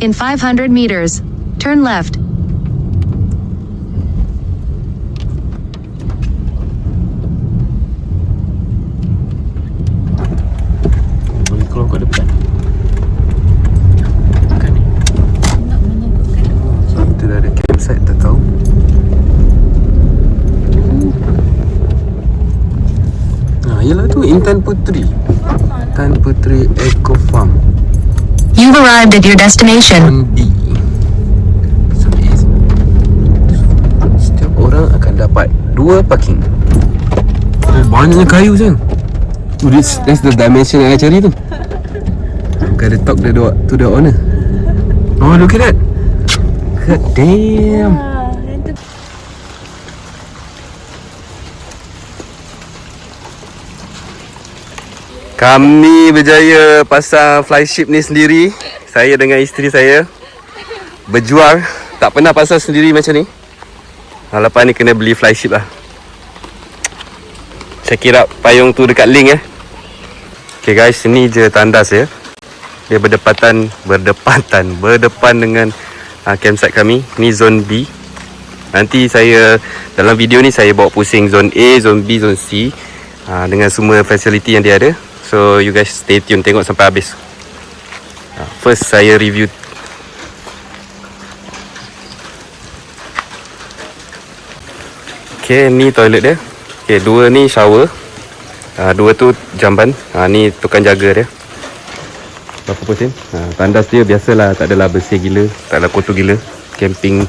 in 500 meters. Turn left. Boleh keluar kat depan. Bukan ni. Kita dah ada campsite, tak tahu. Yelah tu Intan Putri. Intan Putri Eco Farm. You've arrived at your destination. On D. Setiap orang akan dapat 2 parking. Oh, banyaknya kayu sayang. Oh, that's the dimension yang I cari tu. Bukan the talk to the owner. Oh, look at that. God damn. Kami berjaya pasang flyship ni sendiri. Saya dengan isteri saya berjuang. Tak pernah pasang sendiri macam ni. Lepas ni kena beli flyship lah. Check it out. Payung tu dekat link Okay guys, ni je tandas ya. Dia berdepan dengan campsite kami. Ni zone B. Nanti saya dalam video ni saya bawa pusing zone A, zone B, zone C dengan semua fasiliti yang dia ada. So you guys stay tune, tengok sampai habis. First saya review. Okay, ni toilet dia. Okay, 2 ni shower. 2 tu jamban. Ni tukang jaga dia. Berapa pusing? Tandas dia biasalah, tak adalah bersih gila, tak adalah kotor gila. Camping,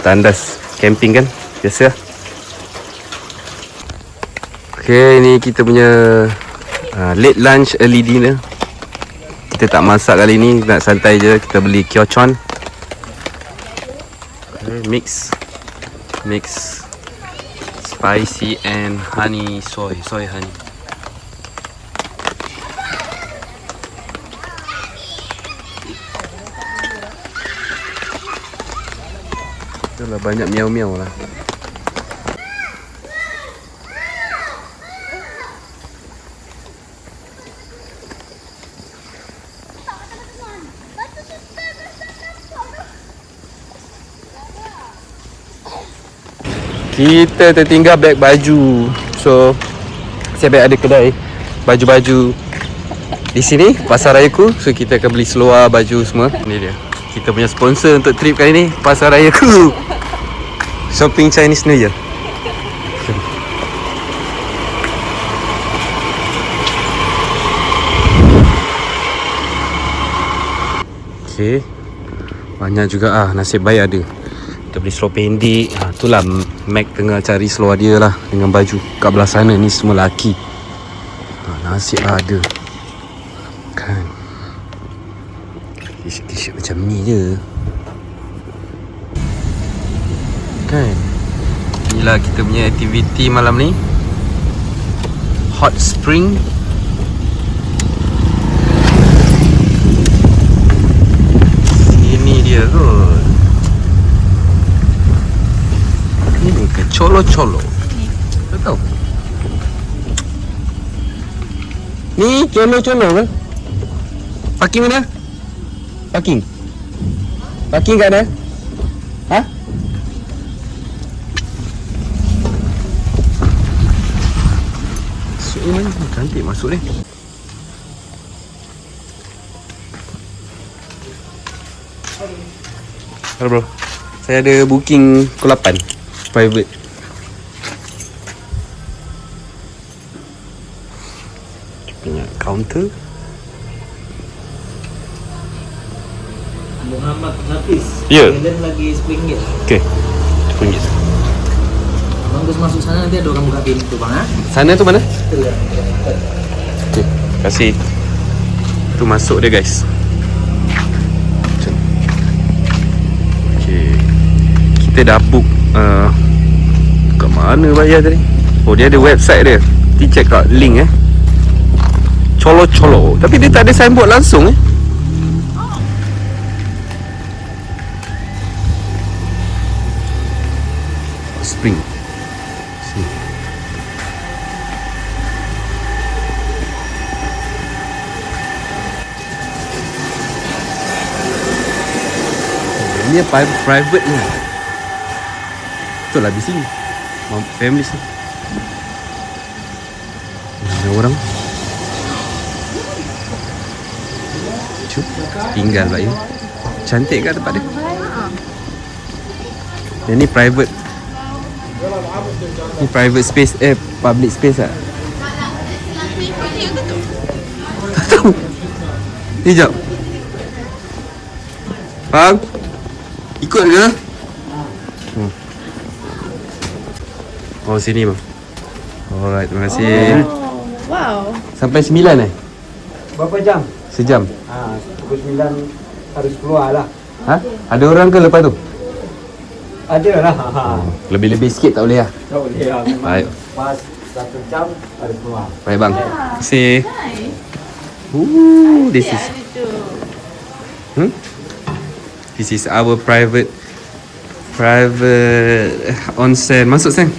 tandas camping kan, biasa lah. Okay, ni kita punya late lunch, early dinner. Kita tak masak kali ni, nak santai je. Kita beli kyochon. Okay, mix spicy and honey, soy honey. Itulah banyak miau-miau lah. Kita tertinggal beg baju. So saya ada kedai baju-baju di sini, Pasar Rayaku. So kita akan beli seluar, baju semua. Ni dia, kita punya sponsor untuk trip kali ni, Pasar Rayaku. Shopping Chinese New Year. Okay, banyak juga nasib baik ada. Kita beli seluar pendek. Itulah Mac tengah cari seluar dia lah dengan baju. Kat belah sana ni semua laki. Nasib lah ada. Kan, t-shirt macam ni je. Kan, inilah kita punya aktiviti malam ni. Hot spring. Sini dia kot. Ini ke colo-colo. Tak tahu. Ni colo-colo kan? Parking mana? Parking kat mana? Masuk ni mana? Cantik masuk ni. Hello bro, saya ada booking pukul 8 private. Punya counter Muhammad Hafiz. Ya. Dan lagi RM10. Okey, RM10. Bang terus masuk sana, nanti ada orang buka pintu bang. Sana tu mana? Itu ya. Okey, kasih. Tu masuk dia guys. Okey, kita dah book. Kat mana bayar tadi? Oh, dia ada website dia. Nanti check kat link Colo-colo. Tapi dia tak ada signboard langsung Spring. Sini. Ini private ni. Betul lah di sini. Family sini. Ada orang. Cuk, tinggal pak ini. Cantik kan tempat dia? Yang ni private. Ni private space, public space lah. Tak tahu. Ni jap. Bang, ikut ke? Oh, sini bang. Alright, terima kasih. Wow. Sampai 9 Berapa jam? Sejam. Pukul 9 harus keluar lah. Ha? Ada orang ke lepas tu? Ada lah. Lebih-lebih sikit tak boleh lah. Tak boleh lah. Baik. Pas 1 jam harus keluar. Baik bang. Terima kasih. This is This is our private onsen. Masuk Sen.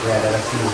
Ya, dalam sini.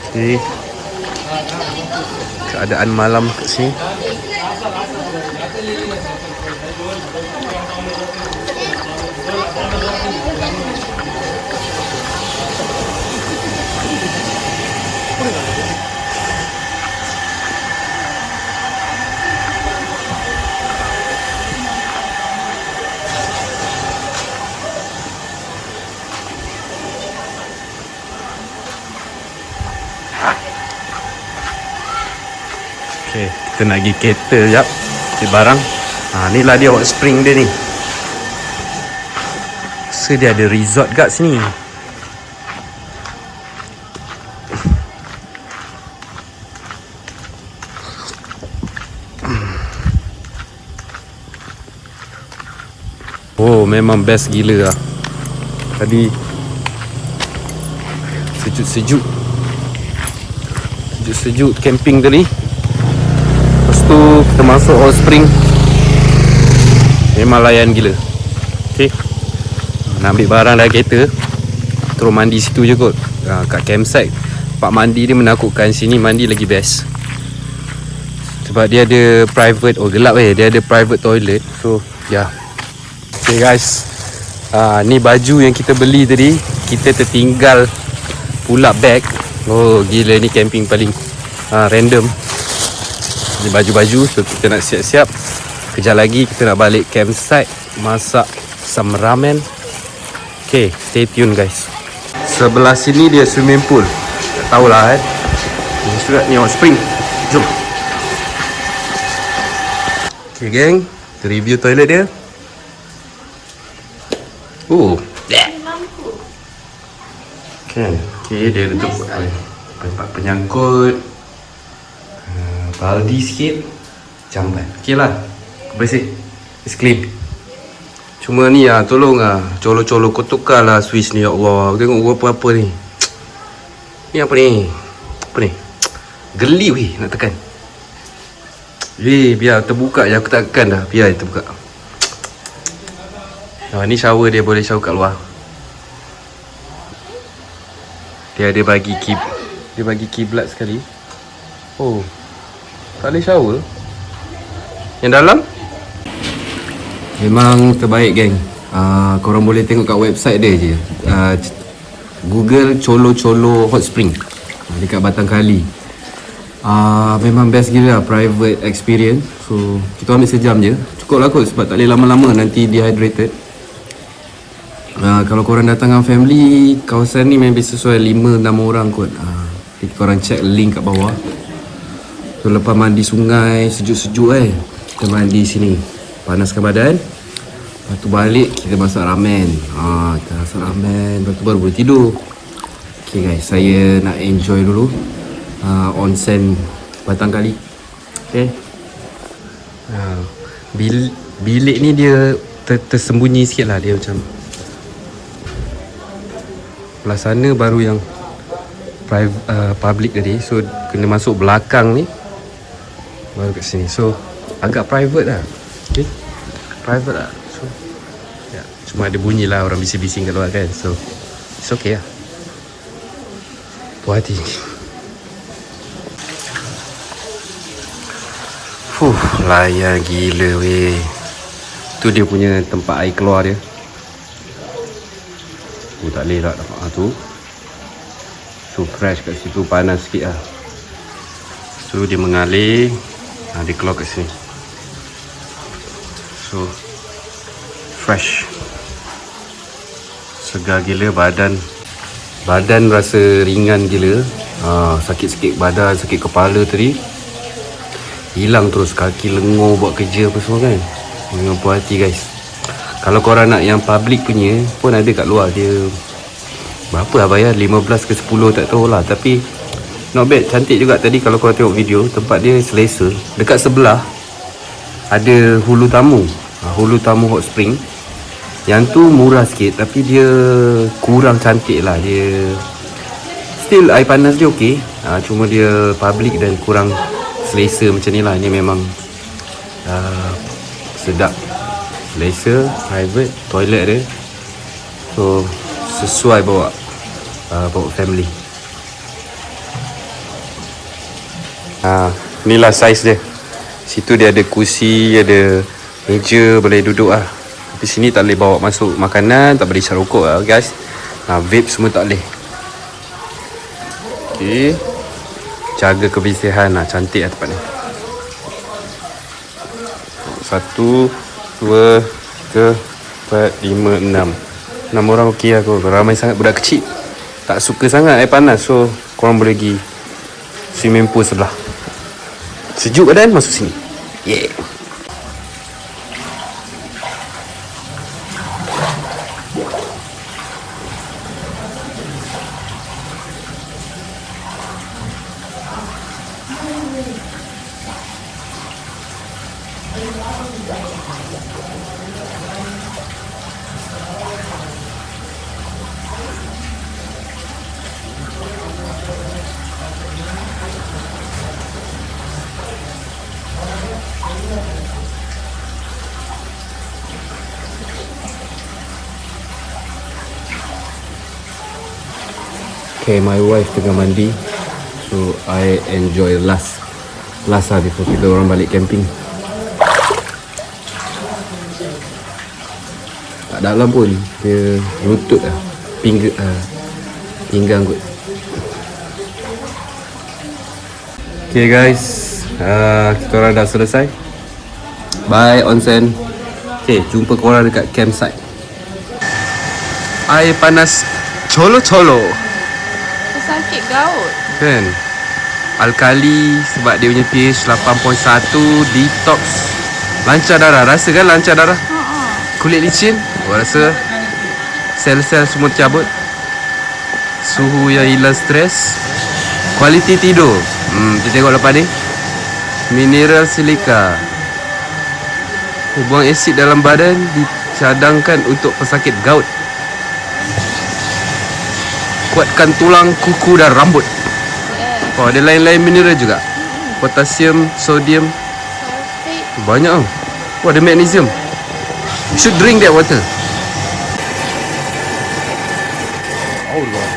Okay. Keadaan malam kat sini. Okay, kita nak pergi kereta sekejap. Cari barang. Ni lah dia hot spring dia ni. So dia ada resort kat sini. Oh, memang best gila lah. Tadi sejuk-sejuk camping tadi. Lepas tu kita masuk hot spring. Memang layan gila. Okay, nak ambil barang dari kereta, terus mandi situ je kot. Kat campsite pak mandi dia menakutkan. Sini mandi lagi best sebab dia ada private. Oh gelap dia ada private toilet. So ya. Okay guys, ni baju yang kita beli tadi, kita tertinggal pull up bag. Oh gila, ni camping paling random. Ni baju-baju. So kita nak siap-siap. Kejap lagi kita nak balik campsite, masak some ramen. Okay, stay tune guys. Sebelah sini dia swimming pool. Tak tahulah Ini surat ni hot spring. Jom. Okay geng, kita review toilet dia. Oh, kan. Okay, dia letak tempat penyangkut, baldi sikit, jamban. Okay lah, bersih, it's clean. Cuma ni tolong colo-colo kotorkan lah Swiss ni, ya Allah. Tengok apa-apa ni. Ni apa ni? Apa ni? Geli weh nak tekan. Biar terbuka je, aku takkan dah. Biar dia terbuka. Ni shower dia, boleh shower kat luar. Dia ada bagi dia bagi kiblat sekali. Oh, tak boleh shower. Yang dalam memang terbaik geng. Korang boleh tengok kat website dia je. Google Colo-Colo Hot Spring dekat Batang Kali. Memang best gila lah, private experience. So kita ambil sejam je, cukup lah kot sebab tak boleh lama-lama nanti dehydrated. Kalau korang datang dengan family, kawasan ni memang sesuai 5-6 orang kot. Jadi korang check link kat bawah. So lepas mandi sungai sejuk-sejuk kita mandi sini, panaskan badan. Lepas tu balik kita masak ramen. Kita masak ramen, lepas tu baru boleh tidur. Okay guys, saya nak enjoy dulu onsen batang kali. Okay. Bilik ni dia tersembunyi sikit lah. Dia macam belah sana baru yang public tadi. So kena masuk belakang ni baru kat sini. So agak private lah. Okay, private lah. So ya, cuma ada bunyi lah orang bising-bising kat luar kan. So it's okay lah. Puas hati. Layan gila weh. Tu dia punya tempat air keluar dia. Tak boleh tak dapat tu. So fresh kat situ, panas sikit lah. So dia mengalir, dia keluar kat sini. So fresh. Segar gila badan. Badan rasa ringan gila. Sakit sikit badan, sakit kepala tadi hilang terus. Kaki lengur buat kerja apa semua kan. Dengan puas hati guys. Kalau korang nak yang public punya pun ada kat luar. Dia berapa lah bayar, 15 ke 10 tak tahu lah. Tapi not bad, cantik juga. Tadi kalau korang tengok video, tempat dia selesa. Dekat sebelah ada Hulu Tamu, Hulu Tamu Hot Spring. Yang tu murah sikit, tapi dia kurang cantik lah. Dia still air panas dia okey, cuma dia public dan kurang selesa macam ni lah. Ini memang sedap, selesa, private, toilet dia. So sesuai bawa family. Inilah saiz dia. Situ dia ada kursi, ada meja, boleh duduk lah. Tapi sini tak boleh bawa masuk makanan, tak boleh isap rokok lah guys. Vape semua tak boleh. Okay, jaga kebersihan lah. Cantik lah tempat ni. 1, 2, 3, 4, 5, 6 orang okey lah kot. Ramai sangat budak kecil tak suka sangat air panas. So korang boleh pergi swimming pool sebelah. Sejuk badan, masuk sini. Yeah. Okay, my wife tengah mandi. So I enjoy last lah before kita orang balik camping. Tak dalam pun, dia lutut lah, pinggang kot. Okay guys, kita orang dah selesai. Bye onsen. Okay, jumpa korang dekat campsite. Air panas colo-colo. Sakit gaut kan. Alkali sebab dia punya pH 8.1, detox, lancar darah. Rasa kan lancar darah? Kulit licin, rasa sel-sel semua tercabut. Suhu yang hilang stres. Kualiti tidur, kita tengok lepas ni. Mineral silika. Buang asid dalam badan dicadangkan untuk pesakit gout. Kuatkan tulang, kuku dan rambut. Oh, ada lain-lain mineral juga. Potasium, sodium. Banyak tau. Oh, ada magnesium. You should drink that water. Oh, Lord.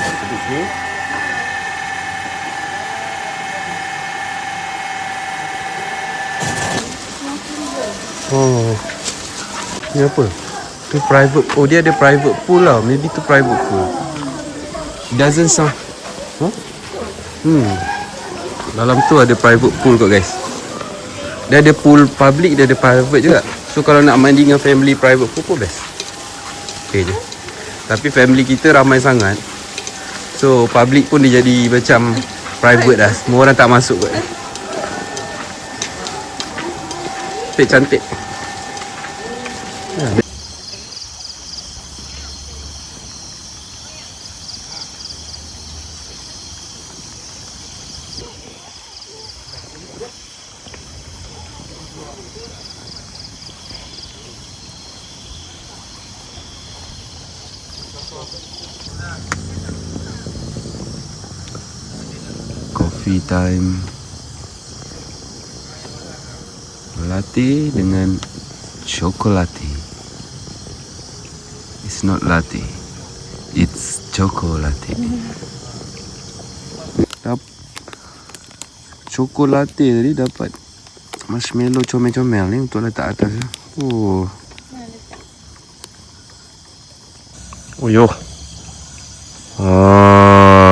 Oh, ni apa? Tu private. Oh, dia ada private pool lah. Maybe tu private pool. Doesn't sound. Huh? Dalam tu ada private pool kot guys. Dia ada pool public, dia ada private juga. So kalau nak mandi dengan family, private pool pun best. Okay je. Tapi family kita ramai sangat. So public pun dia jadi macam private dah. Semua orang tak masuk kot. Cantik. Coffee time. Latte dengan chocolate. It's not latte. It's chocolate. Chocolate tadi dapat marshmallow comel-comel ni untuk letak atas. Oh. Oh yo.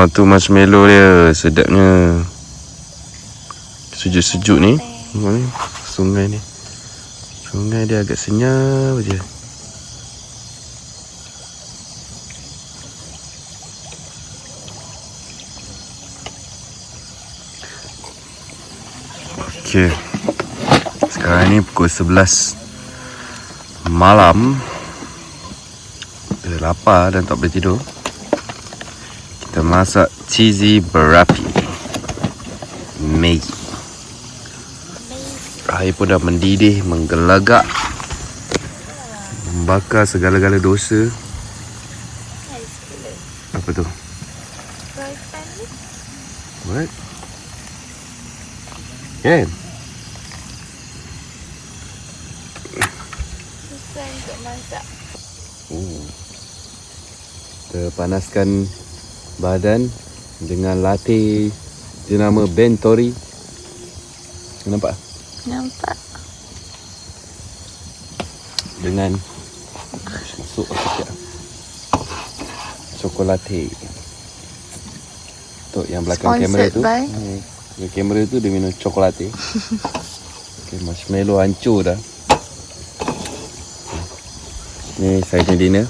Tu marshmallow dia sedapnya. Sejuk-sejuk ni. Tengok ni. Sungai ni. Sungai dia agak senyap je. Okey. Sekarang ni pukul 11 malam. Dah lapar dan tak boleh tidur. Kita masak cheesy barapi. Maggi. Air pun dah mendidih, menggelagak, membakar segala-gala dosa. Apa tu? What? Kan? Susah untuk masak. Kita panaskan badan dengan latte. Dia nama Bentori. Nampak? Nampak. Dengan masuk sikit chocolate. Untuk yang belakang kamera tu. Yang kamera tu dia minum chocolate. Okay, marshmallow hancur dah. Ni saya punya dinner.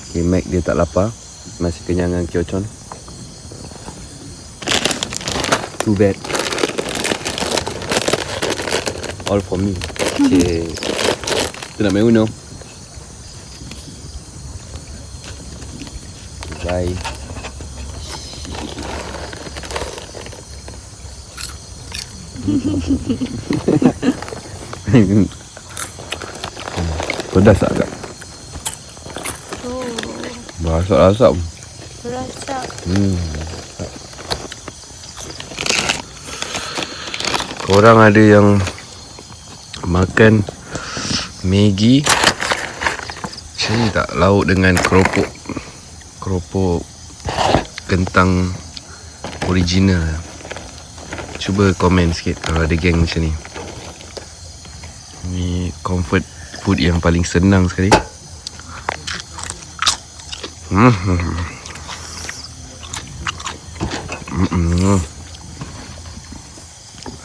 Okay, Mac dia tak lapar. Masih kenyang dengan kiocon. Too bad. All for me. Okay. Kita nak main Uno. Bye. Pedas tak agak? Oh, Berasap-asap. berasap. Korang ada yang makan Maggi macam ni tak? Lauk dengan keropok kentang original. Cuba komen sikit kalau ada geng macam ni. Ni comfort food yang paling senang sekali.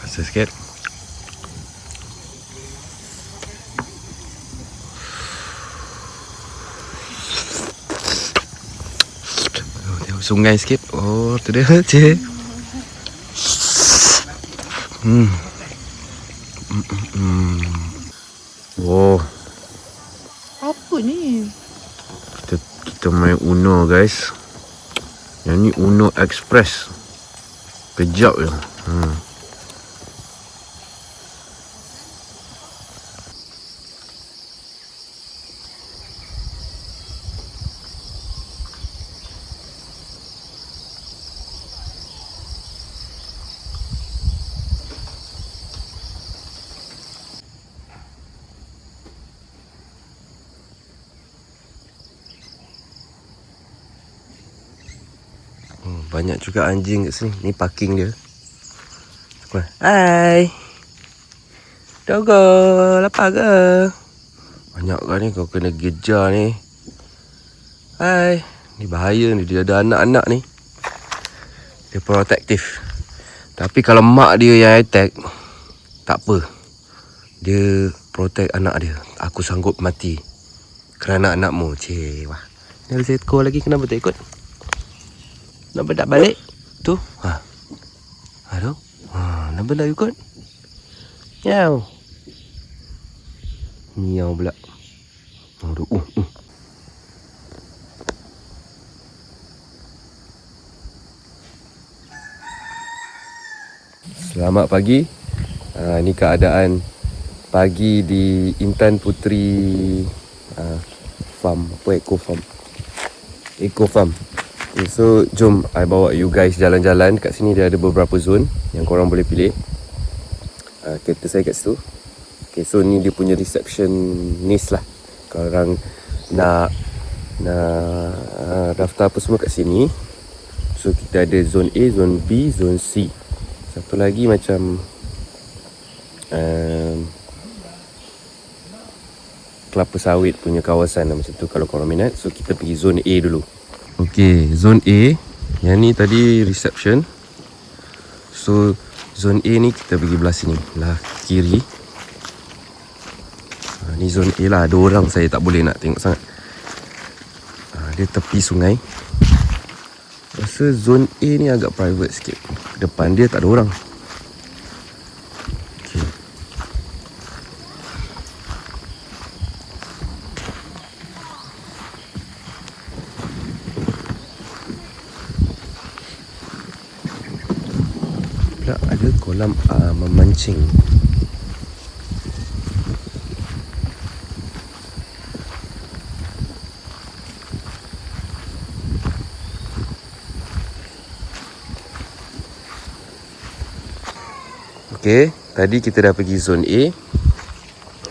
Rasa sikit. Tengok sungai sikit. Oh, tu dia je. Oh, Apa ni? kita main Uno guys. Yang ni Uno Express. Kejap je. Banyak juga anjing kat sini. Ni parking dia. Hai. Dogo, lapar ke? Banyak kan ni, kau kena gejar ni. Hai. Ni bahaya ni, dia ada anak-anak ni. Dia protektif. Tapi kalau mak dia yang attack, tak apa. Dia protect anak dia. Aku sanggup mati Kerana anakmu. Cik, wah. Ni ada seekor lagi, kenapa tak ikut? Kenapa tak balik? Tu. Ha. Aduh. Ha, kenapa tak ikut? Miau. Miau pula. Aduh. Selamat pagi. Ni keadaan pagi di Intan Puteri farm. Apa Eco farm. Okay, so jom I bawa you guys jalan-jalan. Kat sini dia ada beberapa zone yang korang boleh pilih. Kereta saya kat situ. Okay, so ni dia punya receptionist lah. Korang nak daftar apa semua kat sini. So kita ada zone A, zone B, zone C. Satu lagi macam kelapa sawit punya kawasan macam tu kalau korang minat. So kita pergi zone A dulu. Okay, zone A. Yang ni tadi reception. So zone A ni kita pergi belah sini, belah kiri. Ni zone A lah. Ada orang, saya tak boleh nak tengok sangat. Dia tepi sungai. Rasa zone A ni agak private sikit. Depan dia tak ada orang. Okay. Pula ada kolam memancing. Okay, tadi kita dah pergi zone A.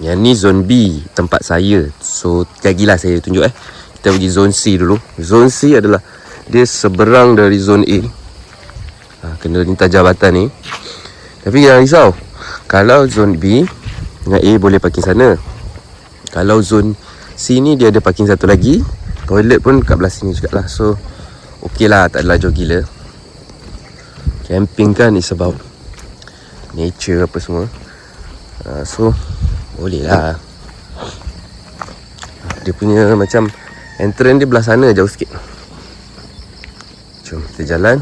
Yang ni zone B, tempat saya. So, lagilah saya tunjuk Kita pergi zone C dulu. Zone C adalah dia seberang dari zone A. Kena lintas jabatan ni. Tapi jangan risau. Kalau zone B dengan A boleh parking sana. Kalau zone C ni dia ada parking satu lagi. Toilet pun kat belah sini jugalah. So, okey lah, tak adalah jauh gila. Camping kan is about nature apa semua. So boleh lah. Dia punya macam entrance dia belah sana jauh sikit. Jom kita jalan.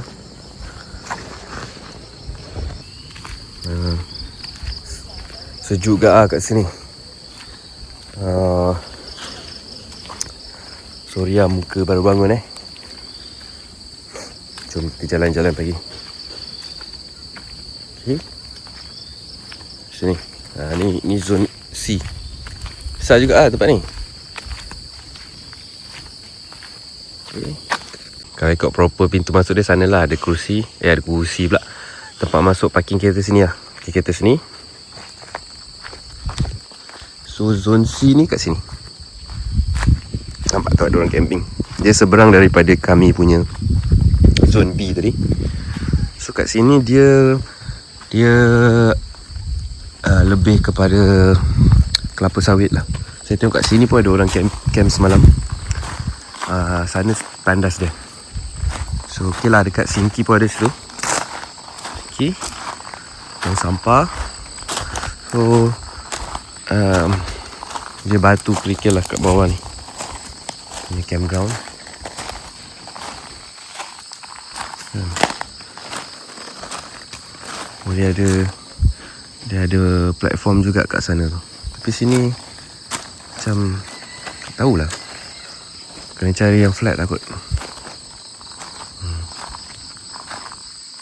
Sejuk gak kat sini. Surya muka baru bangun Jom kita jalan-jalan pagi. Okay. Sini. Ni zone C. Besar juga tempat ni. Okay. Kalau ikut proper pintu masuk dia sana lah. Ada kerusi. Ada kerusi pula. Tempat masuk parking kereta sini lah. Okay, kereta sini. So zone C ni kat sini. Nampak tak ada orang camping. Dia seberang daripada kami punya zone B tadi. So kat sini dia lebih kepada kelapa sawit lah. Saya tengok kat sini pun ada orang camp semalam. Sana tandas dia. So okey lah, dekat sinki pun ada situ. Okey. Tong sampah. So dia batu kerikil lah kat bawah ni. Ini campground. Dia ada platform juga kat sana tu. Tapi sini macam tak tahulah. Kena cari yang flat lah kot.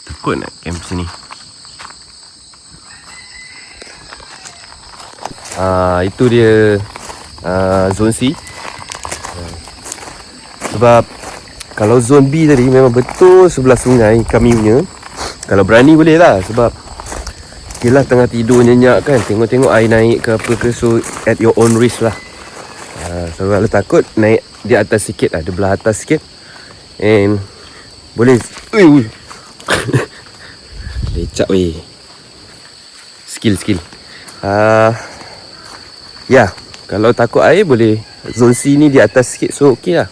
Takut nak camp sini. Itu dia zone C. Sebab kalau zone B tadi memang betul sebelah sungai kami punya. Kalau berani boleh lah. Sebab yelah tengah tidur nyenyak kan, tengok-tengok air naik ke apa ke. So at your own risk lah. So kalau takut naik di atas sikit lah. Dia belah atas sikit. And boleh lecak weh. Skill Ya, kalau takut air boleh. Zone C ni di atas sikit. So okey lah.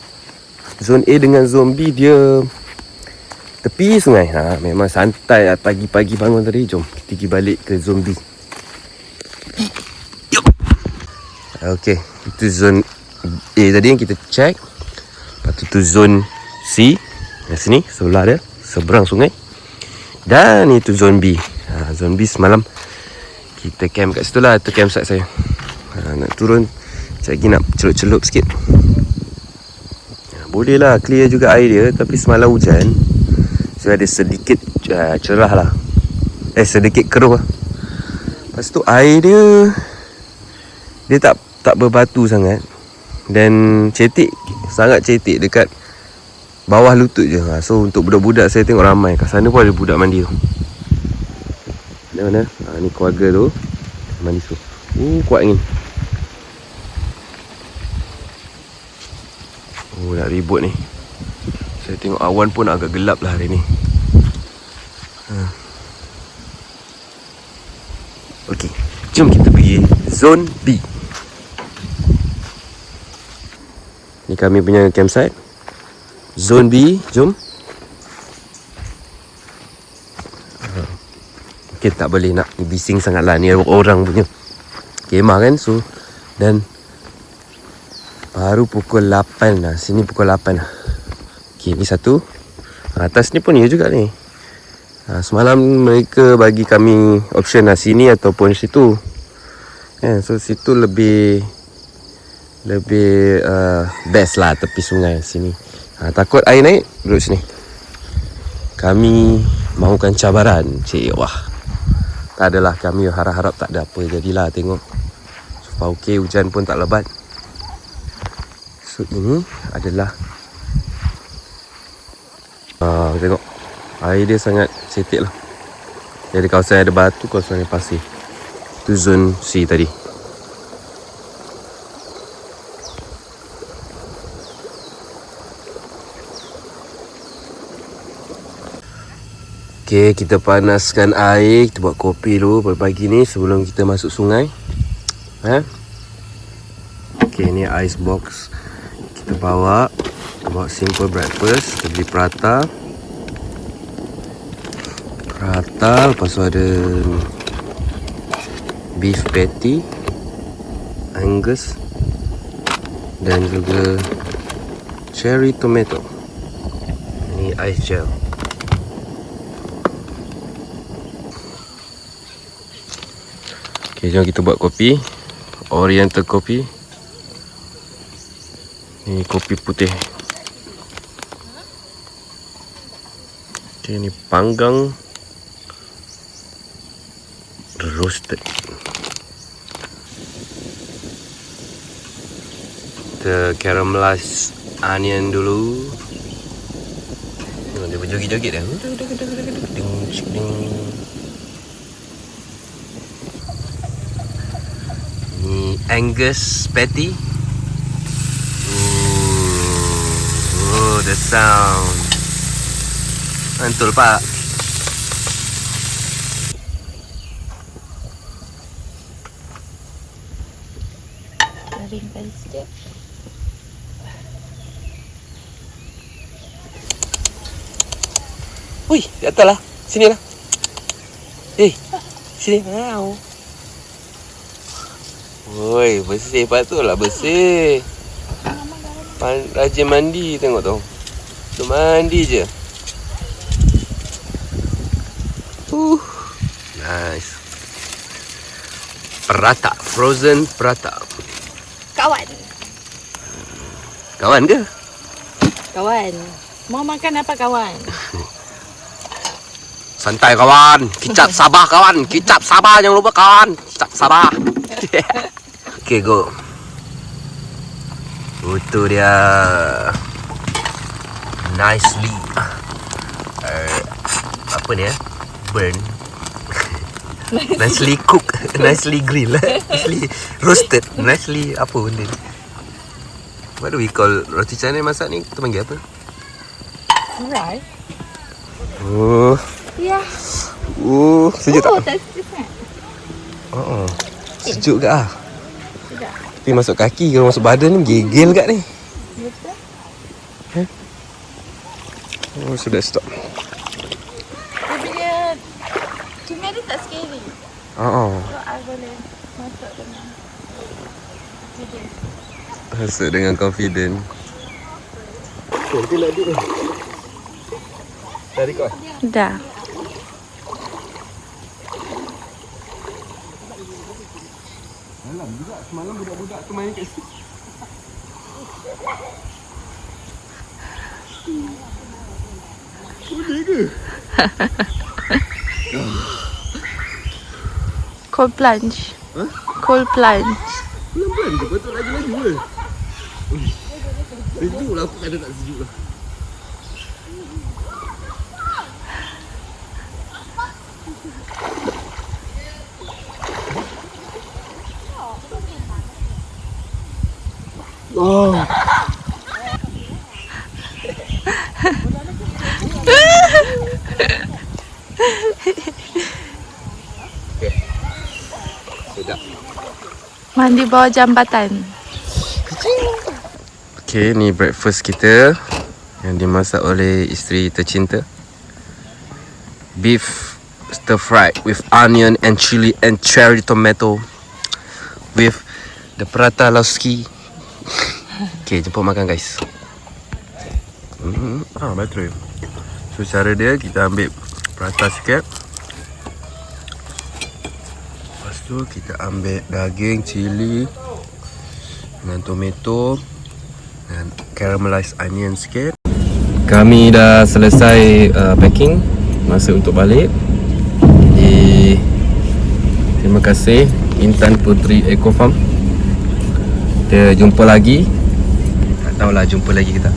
Zone A dengan zone B dia tepi sungai. Memang santai lah. Pagi-pagi bangun tadi. Jom kita pergi balik ke zone B. Okay, itu zone A tadi yang kita check. Lepas tu zone C. Yang sini sebelah dia, seberang sungai. Dan itu zone B. Zone B semalam kita camp kat situ lah. Itu campsite saya. Nak turun sekejap lagi nak celup-celup sikit. Boleh lah, clear juga air dia. Tapi semalam hujan, so ada sedikit cerah lah. Sedikit keruh lah. Lepas tu air dia tak berbatu sangat. Dan cetek, sangat cetek dekat bawah lutut je. So untuk budak-budak saya tengok ramai. Kat sana pun ada budak mandi tu. Mana? Ni keluarga tu mandi tu. Kuat angin. Nak ribut ni. Saya tengok awan pun agak gelap lah hari ni. Okey, jom kita pergi zone B. Ni kami punya campsite. Zone B, jom. Okay, tak boleh nak bising sangat lah. Ni orang punya kemah kan. So, dan baru pukul 8 lah. Sini pukul 8 lah. Okay, ni satu. Atas ni pun ya juga ni. Semalam mereka bagi kami option lah, sini ataupun situ. So situ lebih best lah, tepi sungai sini. Takut air naik, duduk sini. Kami mahukan cabaran. Wah, tak adalah, kami harap-harap tak ada apa. Jadilah tengok. So far okay, hujan pun tak lebat. So ini adalah tengok, air dia sangat cetek lah. Jadi kawasan ada batu, kawasan ada pasir. Itu zone C tadi. Okay, kita panaskan air. Kita buat kopi dulu pagi ni sebelum kita masuk sungai. Okay, ni ice box kita bawa. Kita bawa simple breakfast. Kita beli prata. Lepas tu ada beef patty Angus dan juga cherry tomato. Ini ice gel. Okay, jom kita buat kopi. Oriental kopi. Ni kopi putih. Okay, ni panggang roasted. Kita caramelize onion dulu. Dia berjoget-joget dah. Ni Angus patty. The sound. Mantul pak. Ringkan sikit. Ui, di atas lah. Sini lah. Sini. Oi, bersih, patutlah bersih. Rajin mandi, tengok tu. Tu mandi je. Nice. Prata, frozen prata. Kawan. Kawan ke? Kawan. Mau makan apa kawan? Santai kawan. Kicap Sabah kawan. Kicap Sabah, jangan lupa kawan. Kicap Sabah. Okay, go. Itu dia. Nicely apa ni ya? Burn. Nicely cook. Nicely grill. Nicely roasted. Nicely apa benda ni? What do we call roti canai masak ni? Kita panggil apa? Right. Oh. Ya. Sejuk tak? Tak sejuk sangat. Sejuk ke ah? Sejuk. Tapi masuk kaki, kalau masuk badan ni gigil kat ni. Betul. Oh, sudah stop. Dia punya cumi dia tak scary. So, I boleh masuk dengan video. Masuk dengan confident. Dah. Semalam budak-budak tu main kat situ. Boleh ke? Cold plunge. Huh? Cold plunge. Pelan-pelan je, betul laju-laju ke? Sejuk lah, aku kata tak sejuk lah. Oh. Sedap. Mandi bawah jambatan. Okay, ni breakfast kita yang dimasak oleh isteri tercinta. Beef stir fried with onion and chili and cherry tomato with the prata lauski. Okay, jemput makan guys. Betul. So cara dia, kita ambil prata sikit. Lepas tu kita ambil daging, cili dengan tomato dan caramelized onion sikit. Kami dah selesai packing, masa untuk balik. Jadi terima kasih Intan Puteri Eco Farm. Kita jumpa lagi. Tak tahulah jumpa lagi ke tak.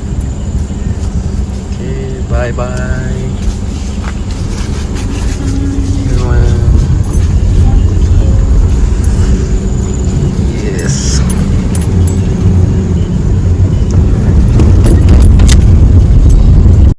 Okay, bye bye.